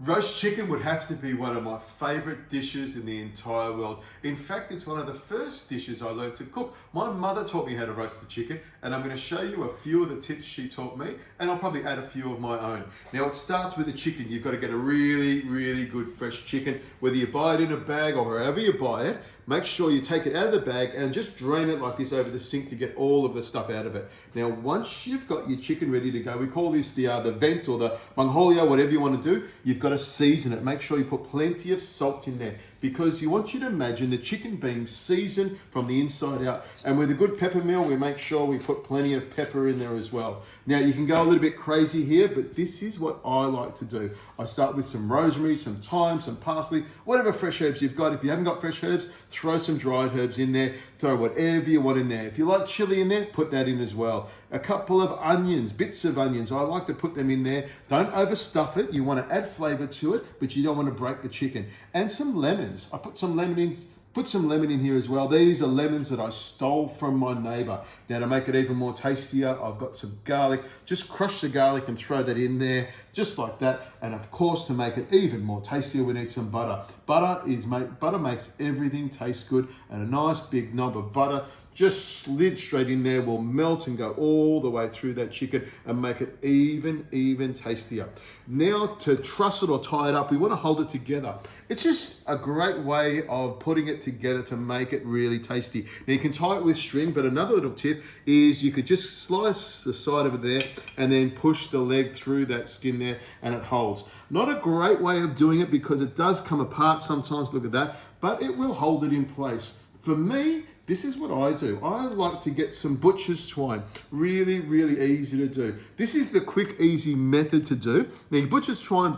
Roast chicken would have to be one of my favorite dishes in the entire world. In fact, it's one of the first dishes I learned to cook. My mother taught me how to roast the chicken, and I'm going to show you a few of the tips she taught me, and I'll probably add a few of my own. Now, it starts with the chicken. You've got to get a really, really good fresh chicken, whether you buy it in a bag or wherever you buy it. Make sure you take it out of the bag and just drain it like this over the sink to get all of the stuff out of it. Now, once you've got your chicken ready to go, we call this the vent or the Mongolia, whatever you want to do, you've got to season it. Make sure you put plenty of salt in there, because you want you to imagine the chicken being seasoned from the inside out. And with a good pepper meal, we make sure we put plenty of pepper in there as well. Now, you can go a little bit crazy here, but this is what I like to do. I start with some rosemary, some thyme, some parsley, whatever fresh herbs you've got. If you haven't got fresh herbs, throw some dried herbs in there. Throw whatever you want in there. If you like chili in there, put that in as well. A couple of onions, bits of onions. I like to put them in there. Don't overstuff it. You want to add flavor to it, but you don't want to break the chicken. And some lemons. I put some lemon in. Put some lemon in here as well. These are lemons that I stole from my neighbor. Now, to make it even more tastier, I've got some garlic. Just crush the garlic and throw that in there, just like that. And of course, to make it even more tastier, we need some butter. Butter makes everything taste good, and a nice big knob of butter just slid straight in there will melt and go all the way through that chicken and make it even tastier. Now, to truss it or tie it up, we want to hold it together. It's just a great way of putting it together to make it really tasty. Now, you can tie it with string, but another little tip is you could just slice the side of it there and then push the leg through that skin there and it holds. Not a great way of doing it because it does come apart sometimes, look at that, but it will hold it in place. For me, this is what I do. I like to get some butcher's twine. Really easy to do. This is the quick, easy method to do. Now, your butcher's twine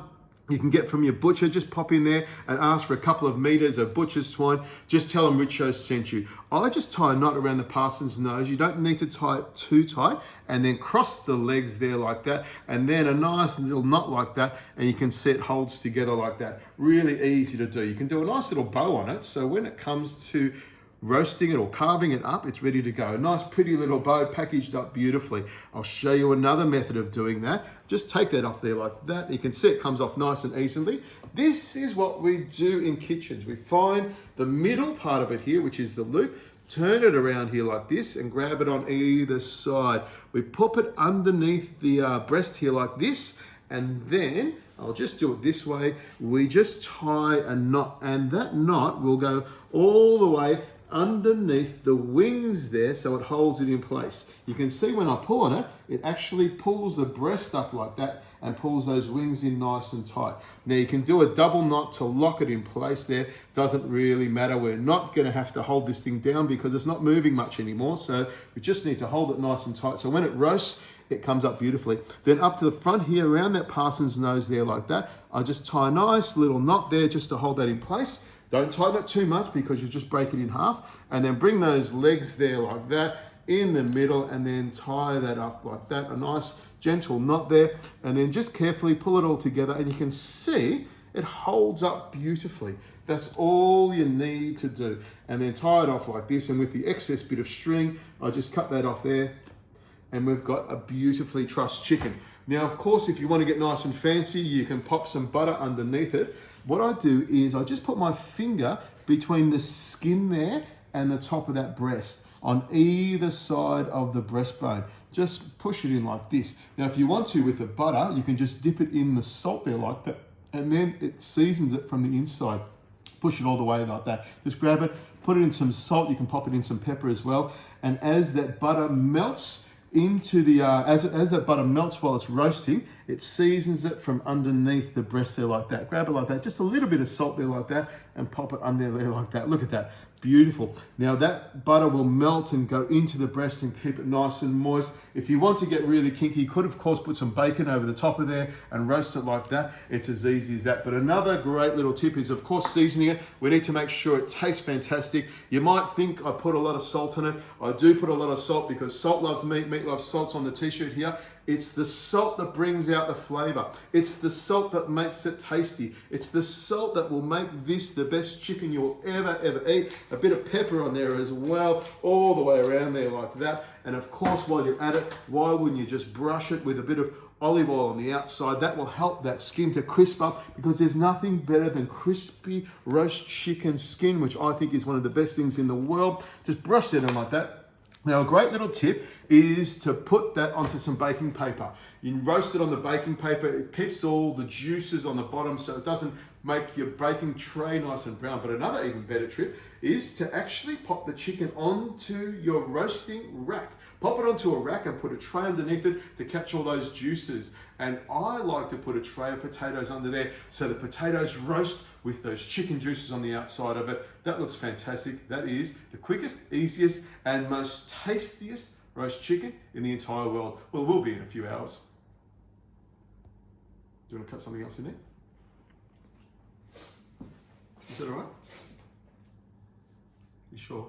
you can get from your butcher. Just pop in there and ask for a couple of meters of butcher's twine. Just tell them Richo sent you. I just tie a knot around the parson's nose. You don't need to tie it too tight, and then cross the legs there like that, and then a nice little knot like that, and you can see it holds together like that. Really easy to do. You can do a nice little bow on it, so when it comes to roasting it or carving it up, it's ready to go. A nice pretty little bow packaged up beautifully. I'll show you another method of doing that. Just take that off there like that. You can see it comes off nice and easily. This is what we do in kitchens. We find the middle part of it here, which is the loop, turn it around here like this and grab it on either side. We pop it underneath the breast here like this, and then I'll just do it this way. We just tie a knot, and that knot will go all the way underneath the wings there, so it holds it in place. You can see when I pull on it, it actually pulls the breast up like that and pulls those wings in nice and tight. Now, you can do a double knot to lock it in place there. Doesn't really matter. We're not going to have to hold this thing down because it's not moving much anymore, so we just need to hold it nice and tight. So when it roasts, it comes up beautifully. Then up to the front here, around that parson's nose there like that, I just tie a nice little knot there just to hold that in place. Don't tighten it too much because you'll just break it in half. And then bring those legs there like that in the middle, and then tie that up like that. A nice gentle knot there. And then just carefully pull it all together, and you can see it holds up beautifully. That's all you need to do. And then tie it off like this. And with the excess bit of string, I just cut that off there. And we've got a beautifully trussed chicken. Now, of course, if you want to get nice and fancy, you can pop some butter underneath it. What I do is I just put my finger between the skin there and the top of that breast on either side of the breastbone. Just push it in like this. Now, if you want to with the butter, you can just dip it in the salt there like that, and then it seasons it from the inside. Push it all the way like that. Just grab it, put it in some salt. You can pop it in some pepper as well. And as that butter melts into the, as that butter melts while it's roasting, it seasons it from underneath the breast there like that. Grab it like that, just a little bit of salt there like that, and pop it under there like that. Look at that, beautiful. Now that butter will melt and go into the breast and keep it nice and moist. If you want to get really kinky, you could of course put some bacon over the top of there and roast it like that. It's as easy as that. But another great little tip is of course seasoning it. We need to make sure it tastes fantastic. You might think I put a lot of salt in it. I do put a lot of salt because salt loves meat, meat loves salt's on the t-shirt here. It's the salt that brings out the flavor. It's the salt that makes it tasty. It's the salt that will make this the best chicken you'll ever eat. A bit of pepper on there as well, all the way around there like that. And of course, while you're at it, why wouldn't you just brush it with a bit of olive oil on the outside. That will help that skin to crisp up, because there's nothing better than crispy roast chicken skin, which I think is one of the best things in the world. Just brush it on like that. Now, a great little tip is to put that onto some baking paper. You roast it on the baking paper. It keeps all the juices on the bottom so it doesn't make your baking tray nice and brown. But another even better trick is to actually pop the chicken onto your roasting rack. Pop it onto a rack and put a tray underneath it to catch all those juices. And I like to put a tray of potatoes under there so the potatoes roast with those chicken juices on the outside of it. That looks fantastic. That is the quickest, easiest, and most tastiest roast chicken in the entire world. Well, it will be in a few hours. Do you want to cut something else in there? Is that all right? You sure?